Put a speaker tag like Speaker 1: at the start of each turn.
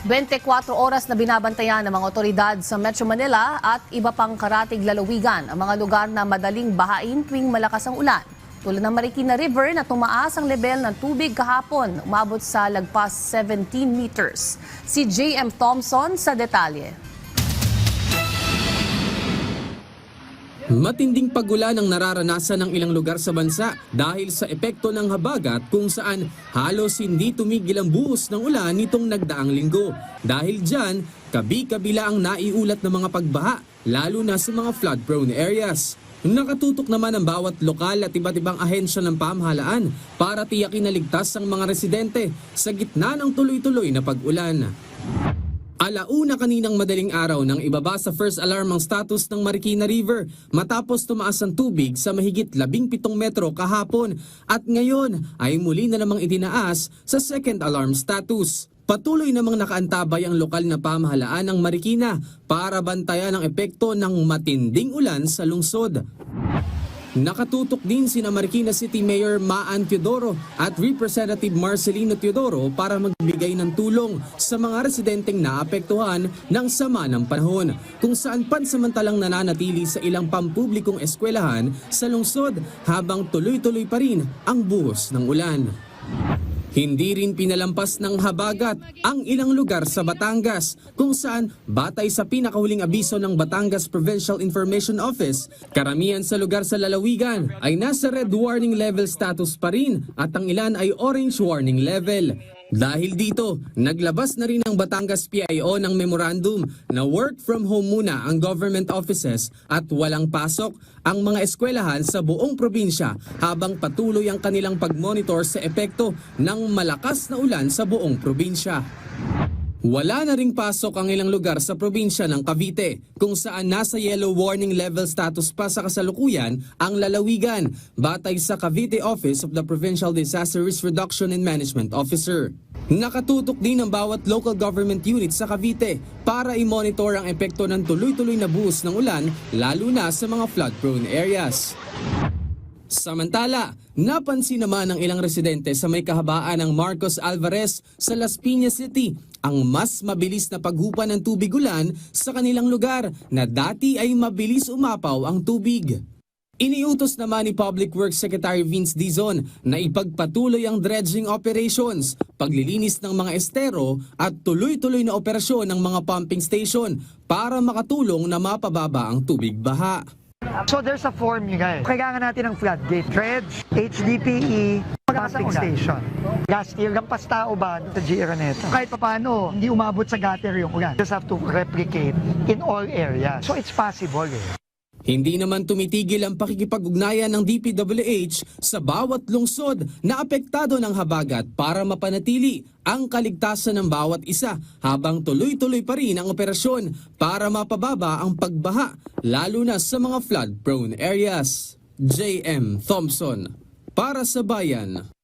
Speaker 1: 24 oras na binabantayan ng mga otoridad sa Metro Manila at iba pang karatig lalawigan ang mga lugar na madaling bahain tuwing malakas ang ulan. Tulad ng Marikina River na tumaas ang level ng tubig kahapon, umabot sa lagpas 17 meters. Si J.M. Thompson sa detalye.
Speaker 2: Matinding pagulan ang nararanasan ng ilang lugar sa bansa dahil sa epekto ng habagat kung saan halos hindi tumigil ang buhos ng ulan nitong nagdaang linggo. Dahil dyan, kabi-kabila ang naiulat ng mga pagbaha, lalo na sa mga flood-prone areas. Nakatutok naman ang bawat lokal at iba't ibang ahensya ng pamahalaan para tiyakin na ligtas ang mga residente sa gitna ng tuloy-tuloy na pag-ulan. Alauna kaninang madaling araw nang ibaba sa first alarm ang status ng Marikina River matapos tumaas ang tubig sa mahigit 17 metro kahapon at ngayon ay muli na namang itinaas sa second alarm status. Patuloy namang nakaantabay ang lokal na pamahalaan ng Marikina para bantayan ang epekto ng matinding ulan sa lungsod. Nakatutok din sina Marikina City Mayor Maan Teodoro at Representative Marcelino Teodoro para magbigay ng tulong sa mga residenteng naapektuhan ng sama ng panahon, kung saan pansamantalang nananatili sa ilang pampublikong eskwelahan sa lungsod habang tuloy-tuloy pa rin ang buhos ng ulan. Hindi rin pinalampas ng habagat ang ilang lugar sa Batangas kung saan batay sa pinakahuling abiso ng Batangas Provincial Information Office, karamihan sa lugar sa lalawigan ay nasa red warning level status pa rin at ang ilan ay orange warning level. Dahil dito, naglabas na rin ang Batangas PIO ng memorandum na work from home muna ang government offices at walang pasok ang mga eskwelahan sa buong probinsya habang patuloy ang kanilang pagmonitor sa epekto ng malakas na ulan sa buong probinsya. Wala na ring pasok ang ilang lugar sa probinsya ng Cavite kung saan nasa yellow warning level status pa sa kasalukuyan ang lalawigan batay sa Cavite Office of the Provincial Disaster Risk Reduction and Management Officer. Nakatutok din ang bawat local government unit sa Cavite para i-monitor ang epekto ng tuloy-tuloy na buhos ng ulan lalo na sa mga flood-prone areas. Samantala, napansin naman ng ilang residente sa may kahabaan ng Marcos Alvarez sa Las Piñas City ang mas mabilis na paghupa ng tubig ulan sa kanilang lugar na dati ay mabilis umapaw ang tubig. Iniutos naman ni Public Works Secretary Vince Dizon na ipagpatuloy ang dredging operations, paglilinis ng mga estero at tuloy-tuloy na operasyon ng mga pumping station para makatulong na mapababa ang tubig baha.
Speaker 3: So there's a form you guys. Kailangan natin ng floodgate, dredge, HDPE, pumping station. Last year, lampas tao ba sa G. Araneta? Kahit paano, hindi umabot sa gutter yung ulan. Just have to replicate in all areas. So it's possible eh.
Speaker 2: Hindi naman tumitigil ang pakikipag-ugnayan ng DPWH sa bawat lungsod na apektado ng habagat para mapanatili ang kaligtasan ng bawat isa habang tuloy-tuloy pa rin ang operasyon para mapababa ang pagbaha lalo na sa mga flood-prone areas. J.M. Thompson para sa Bayan.